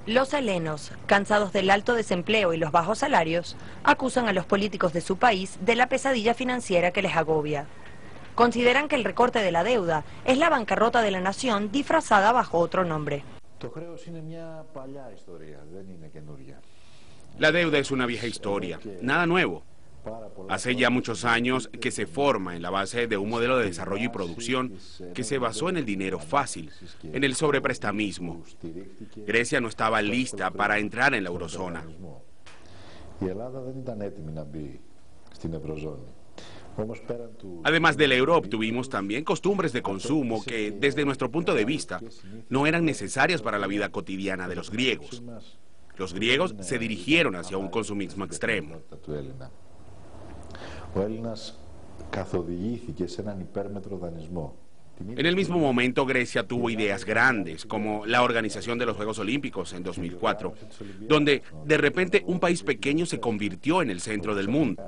Los helenos, cansados del alto desempleo y los bajos salarios, acusan a los políticos de su país de la pesadilla financiera que les agobia. Consideran que el recorte de la deuda es la bancarrota de la nación disfrazada bajo otro nombre. La deuda es una vieja historia, nada nuevo. Hace ya muchos años que se forma en la base de un modelo de desarrollo y producción que se basó en el dinero fácil, en el sobreprestamismo. Grecia no estaba lista para entrar en la eurozona. Además del euro, obtuvimos también costumbres de consumo que, desde nuestro punto de vista, no eran necesarias para la vida cotidiana de los griegos. Los griegos se dirigieron hacia un consumismo extremo. En el mismo momento, Grecia tuvo ideas grandes, como la organización de los Juegos Olímpicos en 2004, donde de repente un país pequeño se convirtió en el centro del mundo.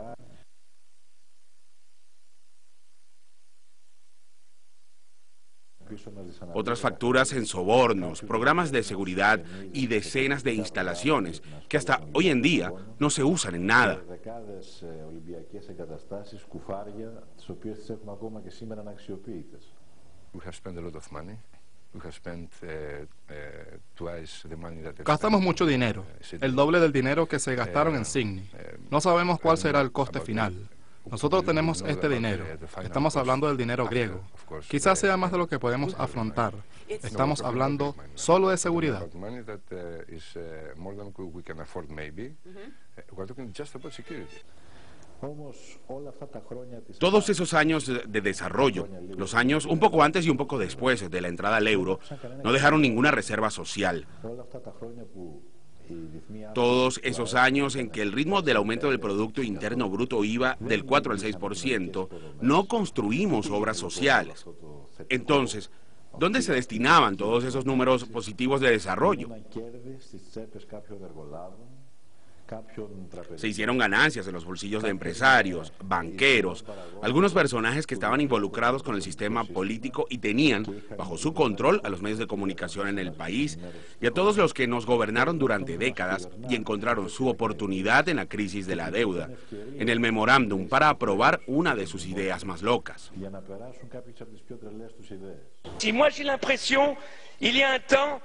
Otras facturas en sobornos, programas de seguridad y decenas de instalaciones que hasta hoy en día no se usan en nada. Gastamos mucho dinero, el doble del dinero que se gastaron en Signy. No sabemos cuál será el coste final. Nosotros tenemos este dinero, estamos hablando del dinero griego. Quizás sea más de lo que podemos afrontar. Estamos hablando solo de seguridad. Todos esos años de desarrollo, los años un poco antes y un poco después de la entrada al euro, no dejaron ninguna reserva social. Todos esos años en que el ritmo del aumento del Producto Interno Bruto iba del 4 al 6%, no construimos obras sociales. Entonces, ¿dónde se destinaban todos esos números positivos de desarrollo? Se hicieron ganancias en los bolsillos de empresarios, banqueros, algunos personajes que estaban involucrados con el sistema político y tenían bajo su control a los medios de comunicación en el país y a todos los que nos gobernaron durante décadas y encontraron su oportunidad en la crisis de la deuda, en el memorándum para aprobar una de sus ideas más locas. Si moi j'ai l'impression, il y a un temps,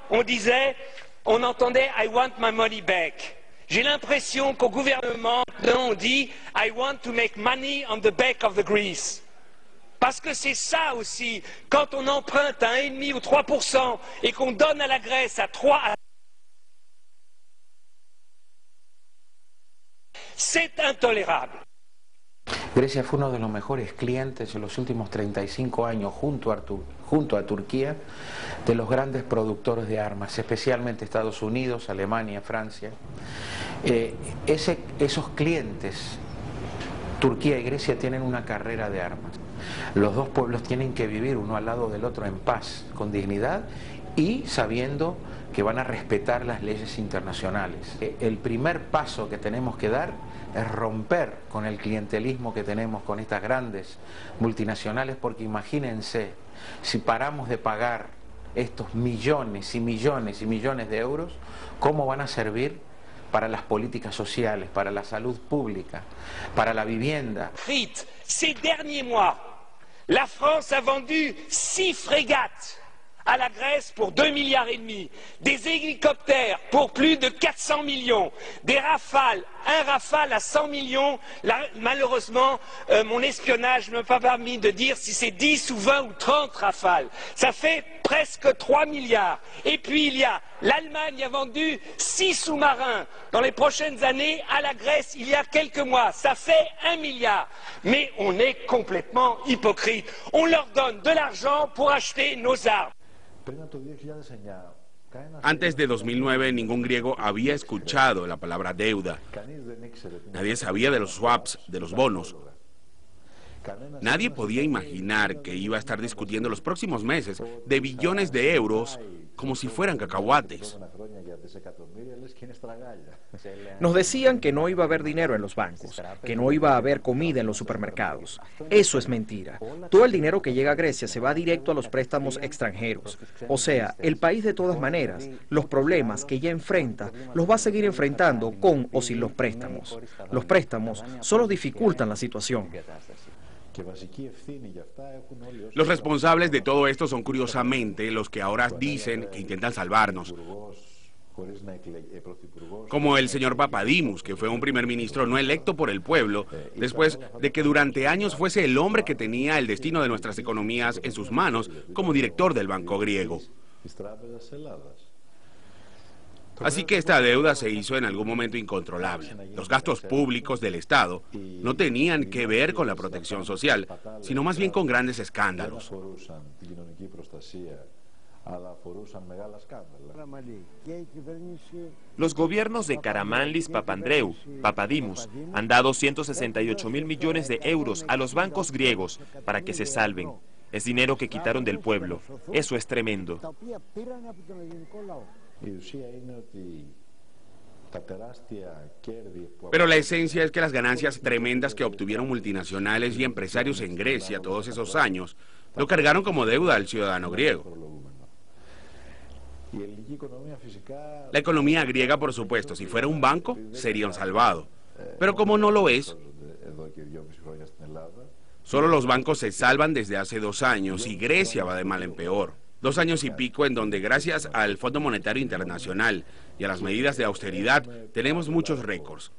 on entendait I want my money back. J'ai l'impression qu'au gouvernement, on dit I want to make money on the back of the Greece. Parce que c'est ça aussi, quand on emprunte à 1,5 ou 3% et qu'on donne à la Grèce à 3, c'est intolérable. Grecia fue uno de los mejores clientes en los últimos 35 años junto a Turquía de los grandes productores de armas, especialmente Estados Unidos, Alemania, Francia. Esos clientes, Turquía y Grecia, tienen una carrera de armas. Los dos pueblos tienen que vivir uno al lado del otro en paz, con dignidad y sabiendo que van a respetar las leyes internacionales. El primer paso que tenemos que dar es romper con el clientelismo que tenemos con estas grandes multinacionales, porque imagínense, si paramos de pagar estos millones y millones y millones de euros, ¿cómo van a servir para las políticas sociales, para la salud pública, para la vivienda? Ces derniers mois, la France a vendu 6 frégates à la Grèce pour 2,5 milliards, des hélicoptères pour plus de 400 millions, des Rafales, un Rafale à 100 millions. Là, malheureusement, mon espionnage ne m'a pas permis de dire si c'est 10 ou 20 ou 30 Rafales. Ça fait presque 3 milliards. Et puis il y a l'Allemagne a vendu 6 sous-marins dans les prochaines années à la Grèce il y a quelques mois. Ça fait 1 milliard. Mais on est complètement hypocrite. On leur donne de l'argent pour acheter nos armes. Antes de 2009, ningún griego había escuchado la palabra deuda. Nadie sabía de los swaps, de los bonos. Nadie podía imaginar que iba a estar discutiendo los próximos meses de billones de euros como si fueran cacahuates. Nos decían que no iba a haber dinero en los bancos, que no iba a haber comida en los supermercados. Eso es mentira. Todo el dinero que llega a Grecia se va directo a los préstamos extranjeros. O sea, el país de todas maneras, los problemas que ya enfrenta, los va a seguir enfrentando con o sin los préstamos. Los préstamos solo dificultan la situación. Los responsables de todo esto son curiosamente los que ahora dicen que intentan salvarnos, como el señor Papadimos, que fue un primer ministro no electo por el pueblo, después de que durante años fuese el hombre que tenía el destino de nuestras economías en sus manos como director del Banco Griego. Así que esta deuda se hizo en algún momento incontrolable. Los gastos públicos del Estado no tenían que ver con la protección social, sino más bien con grandes escándalos. Los gobiernos de Karamanlis Papandreou, Papadimos, han dado 168.000 millones de euros a los bancos griegos para que se salven. Es dinero que quitaron del pueblo. Eso es tremendo. Pero la esencia es que las ganancias tremendas que obtuvieron multinacionales y empresarios en Grecia todos esos años lo cargaron como deuda al ciudadano griego. La economía griega, por supuesto, si fuera un banco, sería un salvado. Pero como no lo es, solo los bancos se salvan desde hace 2 años y Grecia va de mal en peor. 2 años y pico en donde gracias al Fondo Monetario Internacional y a las medidas de austeridad tenemos muchos récords.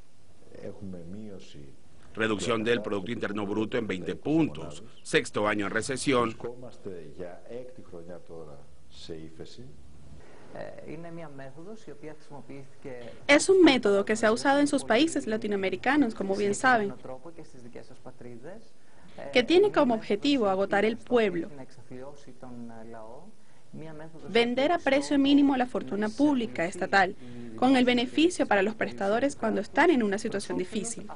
Reducción del Producto Interno Bruto en 20 puntos, 6º año en recesión. Es un método que se ha usado en sus países latinoamericanos, como bien saben, que tiene como objetivo agotar el pueblo, vender a precio mínimo la fortuna pública estatal, con el beneficio para los prestadores cuando están en una situación difícil.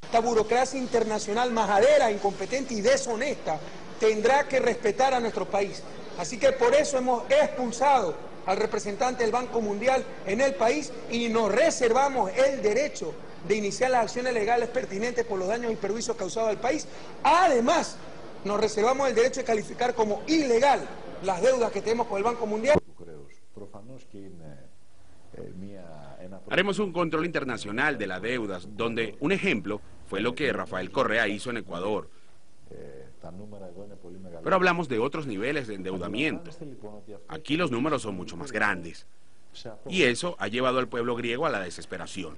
Esta burocracia internacional majadera, incompetente y deshonesta tendrá que respetar a nuestro país. Así que por eso hemos expulsado al representante del Banco Mundial en el país y nos reservamos el derecho de iniciar las acciones legales pertinentes por los daños y perjuicios causados al país. Además, nos reservamos el derecho de calificar como ilegal las deudas que tenemos con el Banco Mundial. Haremos un control internacional de las deudas, donde un ejemplo fue lo que Rafael Correa hizo en Ecuador. Pero hablamos de otros niveles de endeudamiento. Aquí los números son mucho más grandes. Y eso ha llevado al pueblo griego a la desesperación.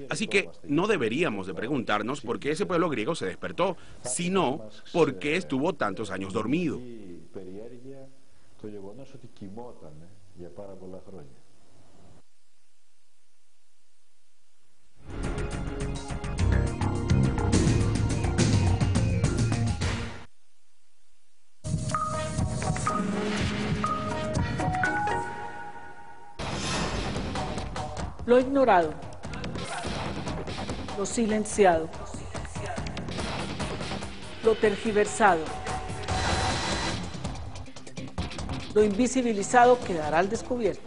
Así que no deberíamos de preguntarnos por qué ese pueblo griego se despertó, sino por qué estuvo tantos años dormido. Lo ignorado, lo silenciado, lo tergiversado, lo invisibilizado quedará al descubierto.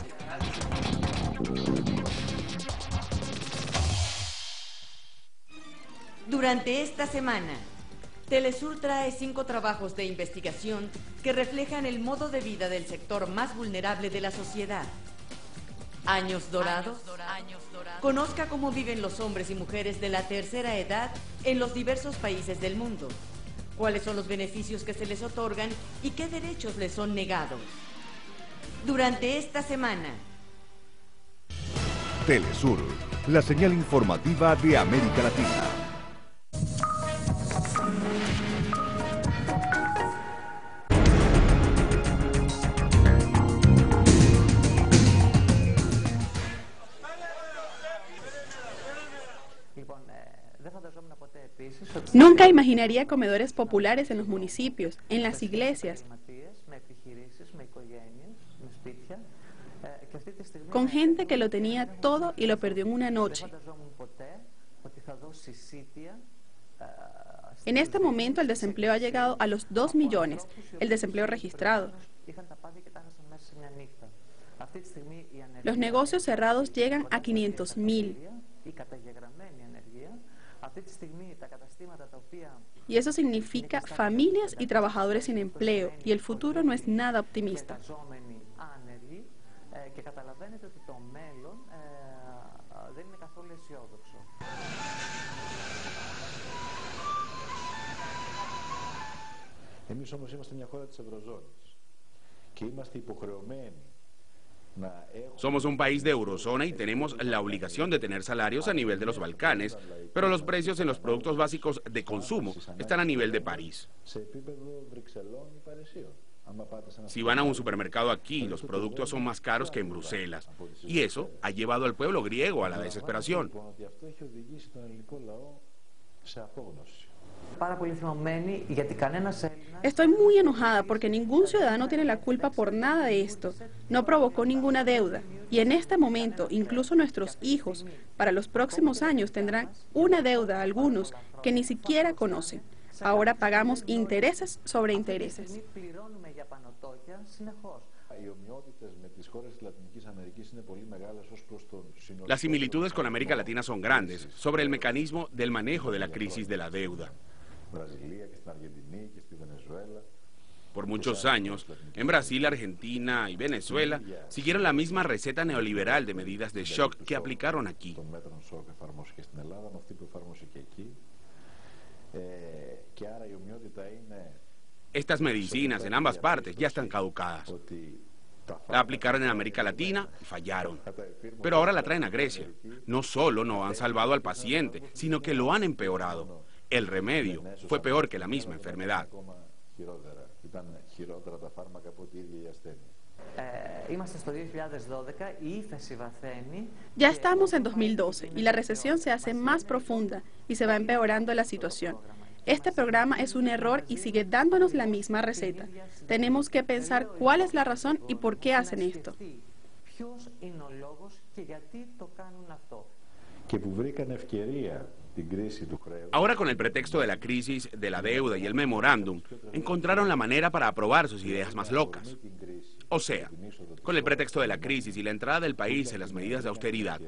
Durante esta semana, Telesur trae 5 trabajos de investigación que reflejan el modo de vida del sector más vulnerable de la sociedad. Años Dorados. Conozca cómo viven los hombres y mujeres de la tercera edad en los diversos países del mundo. Cuáles son los beneficios que se les otorgan y qué derechos les son negados. Durante esta semana. Telesur, la señal informativa de América Latina. Nunca imaginaría comedores populares en los municipios, en las iglesias. con gente que lo tenía todo y lo perdió en una noche. En este momento el desempleo ha llegado a los 2 millones, el desempleo registrado. Los negocios cerrados llegan a 500.000. Y eso significa familias y trabajadores sin empleo, y el futuro no es nada optimista. Εμείς όμως είμαστε μια χώρα της Ευρωζώνης και είμαστε υποχρεωμένοι. Somos un país de eurozona y tenemos la obligación de tener salarios a nivel de los Balcanes, pero los precios en los productos básicos de consumo están a nivel de París. Si van a un supermercado aquí, los productos son más caros que en Bruselas, y eso ha llevado al pueblo griego a la desesperación. Estoy muy enojada porque ningún ciudadano tiene la culpa por nada de esto. No provocó ninguna deuda. Y en este momento, incluso nuestros hijos, para los próximos años, tendrán una deuda, algunos, que ni siquiera conocen. Ahora pagamos intereses sobre intereses. Las similitudes con América Latina son grandes sobre el mecanismo del manejo de la crisis de la deuda. Por muchos años, en Brasil, Argentina y Venezuela siguieron la misma receta neoliberal de medidas de shock que aplicaron aquí. Estas medicinas en ambas partes ya están caducadas. La aplicaron en América Latina y fallaron. Pero ahora la traen a Grecia. No solo no han salvado al paciente, sino que lo han empeorado. El remedio fue peor que la misma enfermedad. Ya estamos en 2012 y la recesión se hace más profunda y se va empeorando la situación. Este programa es un error y sigue dándonos la misma receta. Tenemos que pensar cuál es la razón y por qué hacen esto. Ahora, con el pretexto de la crisis de la deuda y el memorándum, encontraron la manera para aprobar sus ideas más locas. O sea, con el pretexto de la crisis y la entrada del país en las medidas de austeridad,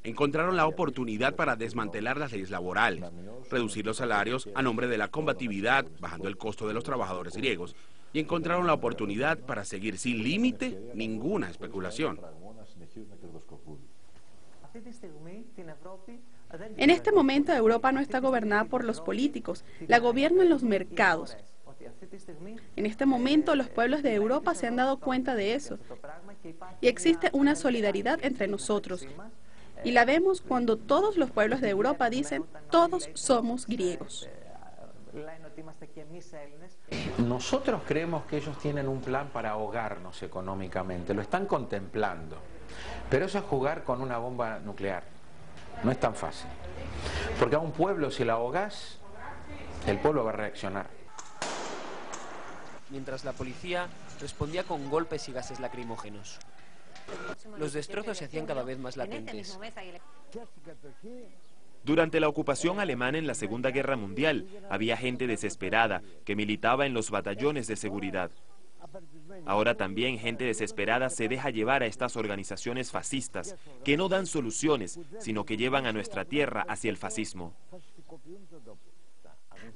encontraron la oportunidad para desmantelar las leyes laborales, reducir los salarios a nombre de la combatividad, bajando el costo de los trabajadores griegos, y encontraron la oportunidad para seguir sin límite ninguna especulación. En este momento Europa no está gobernada por los políticos, la gobiernan los mercados. En este momento los pueblos de Europa se han dado cuenta de eso y existe una solidaridad entre nosotros. Y la vemos cuando todos los pueblos de Europa dicen, todos somos griegos. Nosotros creemos que ellos tienen un plan para ahogarnos económicamente, lo están contemplando. Pero eso es jugar con una bomba nuclear. No es tan fácil. Porque a un pueblo, si la ahogás, el pueblo va a reaccionar. Mientras la policía respondía con golpes y gases lacrimógenos. Los destrozos se hacían cada vez más latentes. Durante la ocupación alemana en la Segunda Guerra Mundial, había gente desesperada que militaba en los batallones de seguridad. Ahora también gente desesperada se deja llevar a estas organizaciones fascistas que no dan soluciones, sino que llevan a nuestra tierra hacia el fascismo.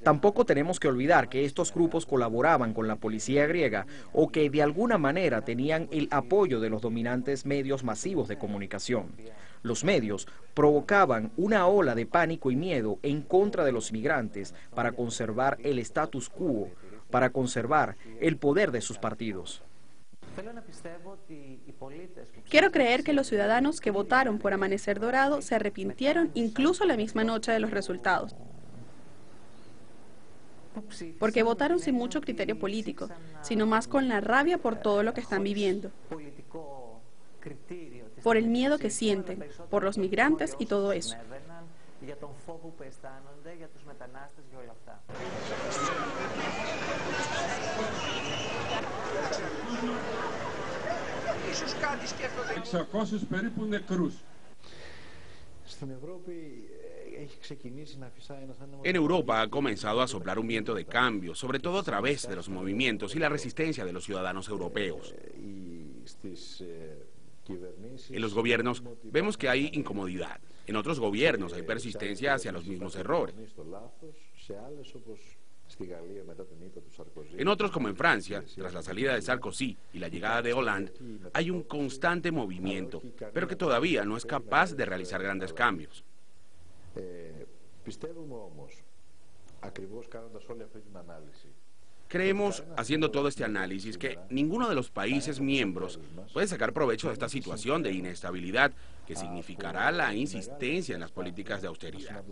Tampoco tenemos que olvidar que estos grupos colaboraban con la policía griega o que de alguna manera tenían el apoyo de los dominantes medios masivos de comunicación. Los medios provocaban una ola de pánico y miedo en contra de los migrantes para conservar el status quo, para conservar el poder de sus partidos. Quiero creer que los ciudadanos que votaron por Amanecer Dorado se arrepintieron incluso la misma noche de los resultados. Porque votaron sin mucho criterio político, sino más con la rabia por todo lo que están viviendo. Por el miedo que sienten, por los migrantes y todo eso. 600 περίπου νεκρούς. En Europa ha comenzado a soplar un viento de cambio, sobre todo a través de los movimientos y la resistencia de los ciudadanos europeos. En los gobiernos vemos que hay incomodidad. En otros gobiernos hay persistencia hacia los mismos errores. En otros, como en Francia, tras la salida de Sarkozy y la llegada de Hollande, hay un constante movimiento, pero que todavía no es capaz de realizar grandes cambios. Creemos, haciendo todo este análisis, que ninguno de los países miembros puede sacar provecho de esta situación de inestabilidad que significará la insistencia en las políticas de austeridad.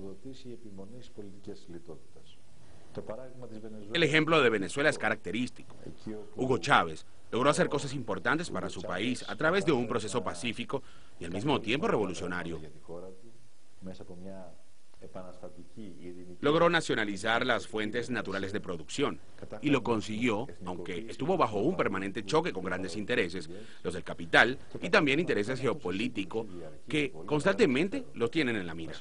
El ejemplo de Venezuela es característico. Hugo Chávez logró hacer cosas importantes para su país a través de un proceso pacífico y al mismo tiempo revolucionario. Logró nacionalizar las fuentes naturales de producción y lo consiguió, aunque estuvo bajo un permanente choque con grandes intereses, los del capital y también intereses geopolíticos que constantemente lo tienen en la mira.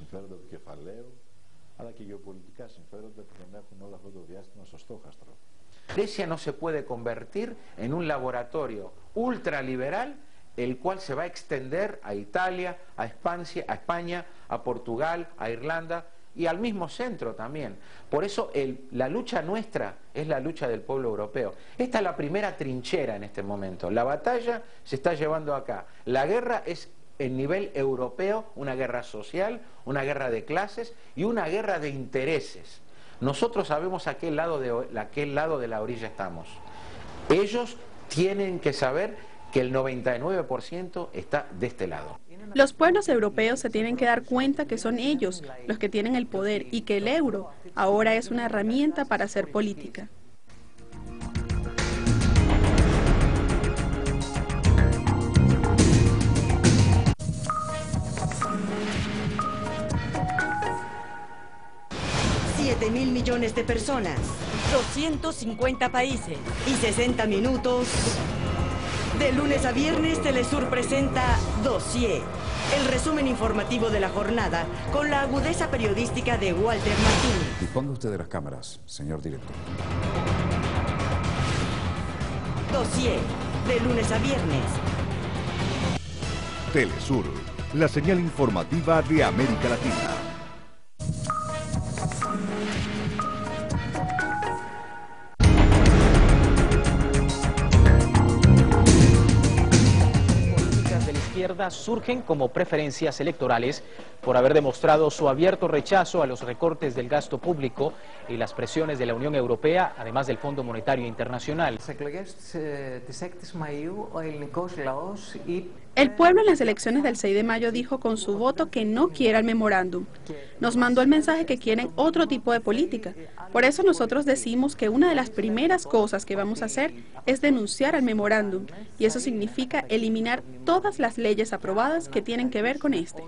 Grecia no se puede convertir en un laboratorio ultraliberal el cual se va a extender a Italia, a España, a Portugal, a Irlanda y al mismo centro también. Por eso la lucha nuestra es la lucha del pueblo europeo. Esta es la primera trinchera en este momento. La batalla se está llevando acá. La guerra es en nivel europeo, una guerra social, una guerra de clases y una guerra de intereses. Nosotros sabemos a qué lado de la orilla estamos. Ellos tienen que saber que el 99% está de este lado. Los pueblos europeos se tienen que dar cuenta que son ellos los que tienen el poder y que el euro ahora es una herramienta para hacer política. $7.000 millones de personas, 250 países y 60 minutos. De lunes a viernes, Telesur presenta Dossier, el resumen informativo de la jornada con la agudeza periodística de Walter Martínez. Disponga usted de las cámaras, señor director. Dossier, de lunes a viernes. Telesur, la señal informativa de América Latina. Surgen como preferencias electorales por haber demostrado su abierto rechazo a los recortes del gasto público y las presiones de la Unión Europea, además del Fondo Monetario Internacional. El pueblo en las elecciones del 6 de mayo dijo con su voto que no quiere el memorándum. Nos mandó el mensaje que quieren otro tipo de política. Por eso nosotros decimos que una de las primeras cosas que vamos a hacer es denunciar al memorándum, y eso significa eliminar todas las leyes aprobadas que tienen que ver con este.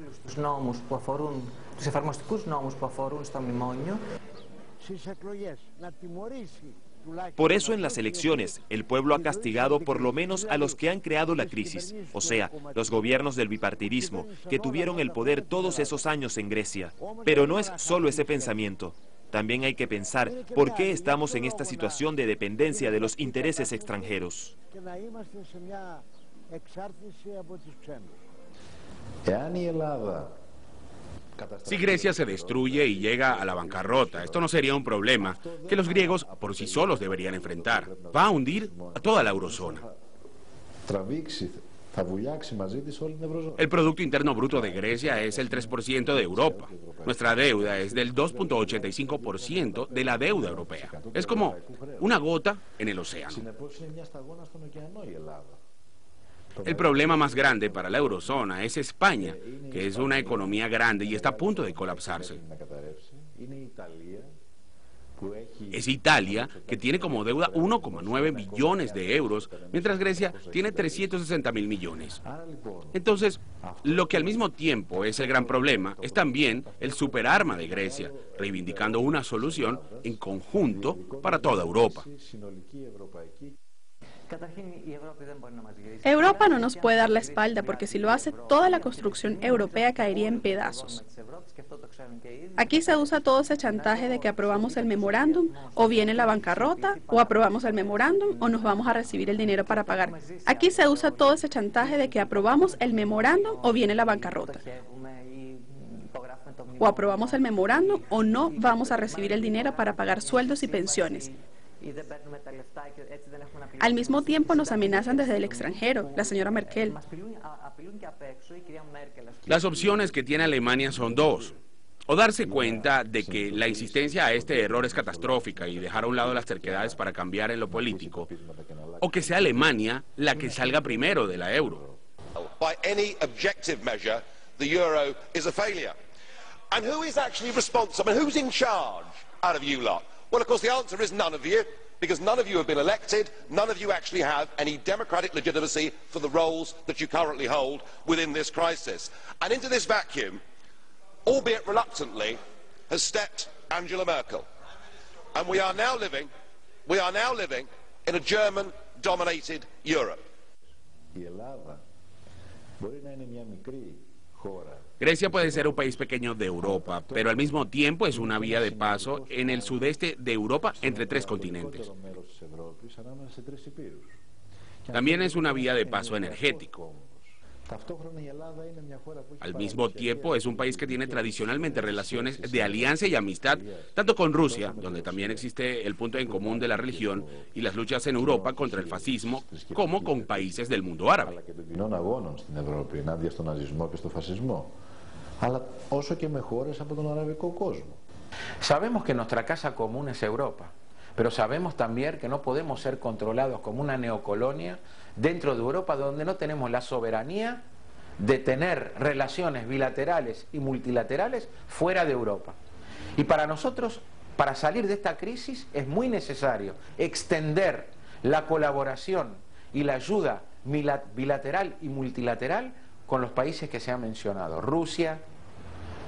Por eso en las elecciones el pueblo ha castigado por lo menos a los que han creado la crisis, o sea, los gobiernos del bipartidismo, que tuvieron el poder todos esos años en Grecia. Pero no es solo ese pensamiento. También hay que pensar por qué estamos en esta situación de dependencia de los intereses extranjeros. Si Grecia se destruye y llega a la bancarrota, esto no sería un problema que los griegos por sí solos deberían enfrentar. Va a hundir a toda la eurozona. El Producto Interno Bruto de Grecia es el 3% de Europa. Nuestra deuda es del 2.85% de la deuda europea. Es como una gota en el océano. El problema más grande para la eurozona es España, que es una economía grande y está a punto de colapsarse. Es Italia, que tiene como deuda 1,9 billones de euros, mientras Grecia tiene 360.000 millones. Entonces, lo que al mismo tiempo es el gran problema, es también el superarma de Grecia, reivindicando una solución en conjunto para toda Europa. Europa no nos puede dar la espalda porque si lo hace, toda la construcción europea caería en pedazos. Aquí se usa todo ese chantaje de que aprobamos el memorándum o viene la bancarrota, o aprobamos el memorándum o nos vamos a recibir el dinero para pagar. Aquí se usa todo ese chantaje de que aprobamos el memorándum o viene la bancarrota. O aprobamos el memorándum o no vamos a recibir el dinero para pagar sueldos y pensiones. Al mismo tiempo nos amenazan desde el extranjero, la señora Merkel. Las opciones que tiene Alemania son dos. O darse cuenta de que la insistencia a este error es catastrófica y dejar a un lado las terquedades para cambiar en lo político, o que sea Alemania la que salga primero de la euro. By any objective measure, the euro is a failure. And who is actually responsible? Who's in charge out of you lot? Well, of course, the answer is none of you, because none of you have been elected, none of you actually have any democratic legitimacy for the roles that you currently hold within this crisis. And into this vacuum, albeit reluctantly, has stepped Angela Merkel. And we are now living in a German-dominated Europe. Grecia puede ser un país pequeño de Europa, pero al mismo tiempo es una vía de paso en el sudeste de Europa entre tres continentes. También es una vía de paso energético. Al mismo tiempo es un país que tiene tradicionalmente relaciones de alianza y amistad, tanto con Rusia, donde también existe el punto en común de la religión y las luchas en Europa contra el fascismo, como con países del mundo árabe. Sabemos que nuestra casa común es Europa, pero sabemos también que no podemos ser controlados como una neocolonia dentro de Europa, donde no tenemos la soberanía de tener relaciones bilaterales y multilaterales fuera de Europa. Y para nosotros, para salir de esta crisis, es muy necesario extender la colaboración y la ayuda bilateral y multilateral con los países que se han mencionado: Rusia,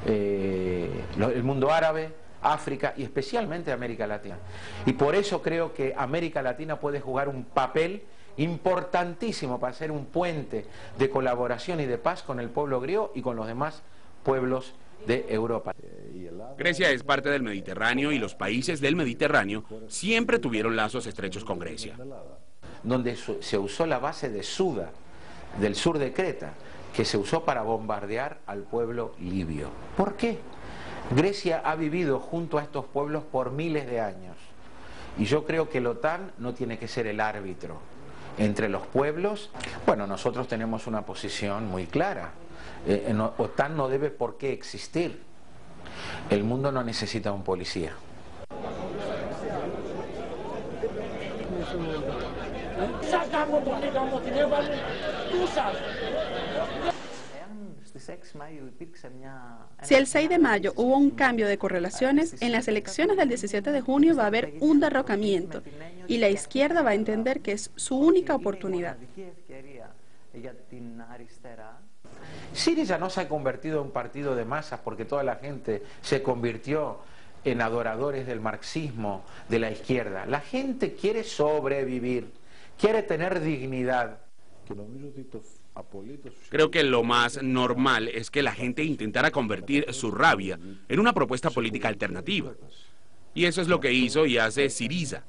el mundo árabe, África y especialmente América Latina. Y por eso creo que América Latina puede jugar un papel importantísimo para ser un puente de colaboración y de paz con el pueblo griego y con los demás pueblos de Europa. Grecia es parte del Mediterráneo y los países del Mediterráneo siempre tuvieron lazos estrechos con Grecia. Donde se usó la base de Suda, del sur de Creta, que se usó para bombardear al pueblo libio. ¿Por qué? Grecia ha vivido junto a estos pueblos por miles de años. Y yo creo que la OTAN no tiene que ser el árbitro entre los pueblos. Bueno, nosotros tenemos una posición muy clara. OTAN no debe por qué existir. El mundo no necesita un policía. Si el 6 de mayo hubo un cambio de correlaciones, en las elecciones del 17 de junio va a haber un derrocamiento y la izquierda va a entender que es su única oportunidad. Syriza no se ha convertido en un partido de masas porque toda la gente se convirtió en adoradores del marxismo de la izquierda. La gente quiere sobrevivir, quiere tener dignidad. Creo que lo más normal es que la gente intentara convertir su rabia en una propuesta política alternativa. Y eso es lo que hizo y hace Syriza.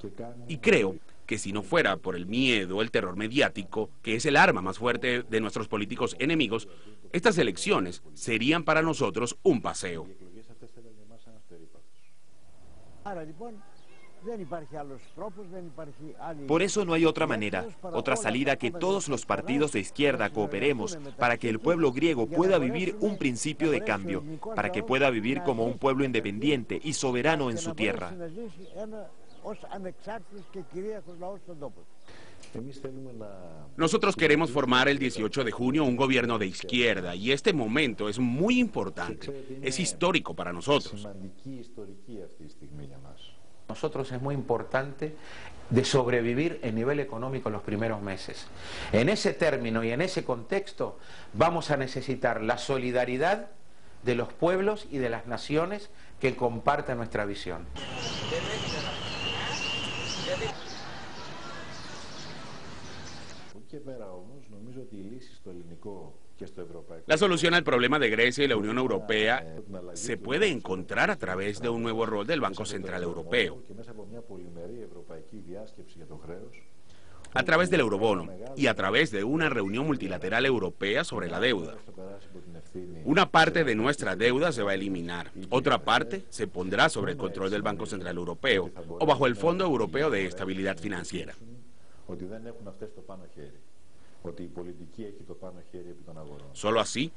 Y creo que si no fuera por el miedo, el terror mediático, que es el arma más fuerte de nuestros políticos enemigos, estas elecciones serían para nosotros un paseo. Por eso no hay otra manera, otra salida que todos los partidos de izquierda cooperemos para que el pueblo griego pueda vivir un principio de cambio, para que pueda vivir como un pueblo independiente y soberano en su tierra. Nosotros queremos formar el 18 de junio un gobierno de izquierda y este momento es muy importante, es histórico para nosotros. Nosotros es muy importante de sobrevivir en nivel económico los primeros meses. En ese término y en ese contexto vamos a necesitar la solidaridad de los pueblos y de las naciones que comparten nuestra visión. La solución al problema de Grecia y la Unión Europea se puede encontrar a través de un nuevo rol del Banco Central Europeo, a través del eurobono y a través de una reunión multilateral europea sobre la deuda. Una parte de nuestra deuda se va a eliminar, otra parte se pondrá sobre el control del Banco Central Europeo o bajo el Fondo Europeo de Estabilidad Financiera. Solo así,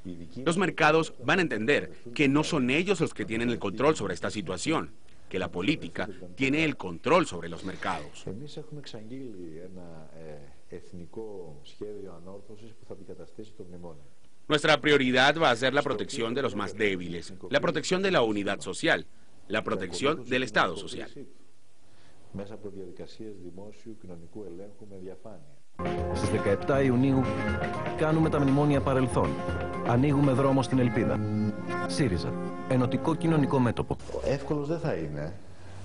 los mercados van a entender que no son ellos los que tienen el control sobre esta situación, que la política tiene el control sobre los mercados. Nuestra prioridad va a ser la protección de los más débiles, la protección de la unidad social, la protección del Estado social. Στις 17 Ιουνίου κάνουμε τα μνημόνια παρελθόν. Ανοίγουμε δρόμο στην ελπίδα. ΣΥΡΙΖΑ, Ενωτικό Κοινωνικό Μέτωπο. Εύκολος δεν θα είναι,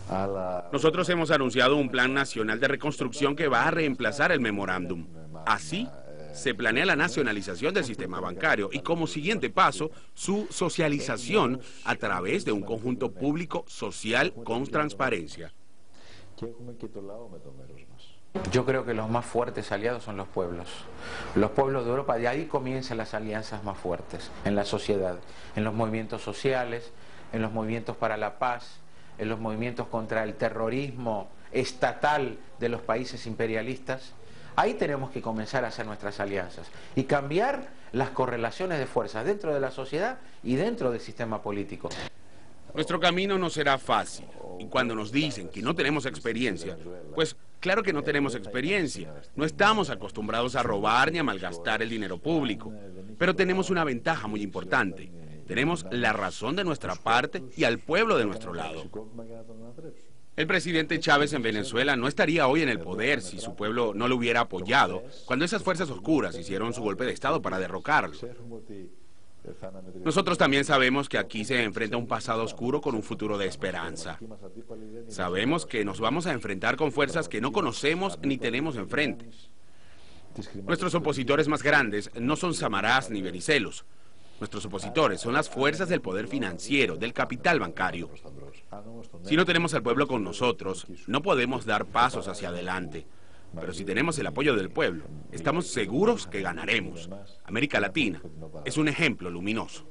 αλλά... Nosotros hemos anunciado un plan nacional de reconstrucción que va a reemplazar el memorándum. Así, se planea la nacionalización del sistema bancario y como siguiente paso, su socialización a través de un conjunto público social con transparencia. Yo creo que los más fuertes aliados son los pueblos. Los pueblos de Europa, de ahí comienzan las alianzas más fuertes en la sociedad, en los movimientos sociales, en los movimientos para la paz, en los movimientos contra el terrorismo estatal de los países imperialistas. Ahí tenemos que comenzar a hacer nuestras alianzas y cambiar las correlaciones de fuerzas dentro de la sociedad y dentro del sistema político. Nuestro camino no será fácil, y cuando nos dicen que no tenemos experiencia, pues claro que no tenemos experiencia. No estamos acostumbrados a robar ni a malgastar el dinero público, pero tenemos una ventaja muy importante. Tenemos la razón de nuestra parte y al pueblo de nuestro lado. El presidente Chávez en Venezuela no estaría hoy en el poder si su pueblo no lo hubiera apoyado cuando esas fuerzas oscuras hicieron su golpe de Estado para derrocarlo. Nosotros también sabemos que aquí se enfrenta un pasado oscuro con un futuro de esperanza. Sabemos que nos vamos a enfrentar con fuerzas que no conocemos ni tenemos enfrente. Nuestros opositores más grandes no son Samarás ni Bericelos. Nuestros opositores son las fuerzas del poder financiero, del capital bancario. Si no tenemos al pueblo con nosotros, no podemos dar pasos hacia adelante. Pero si tenemos el apoyo del pueblo, estamos seguros que ganaremos. América Latina es un ejemplo luminoso.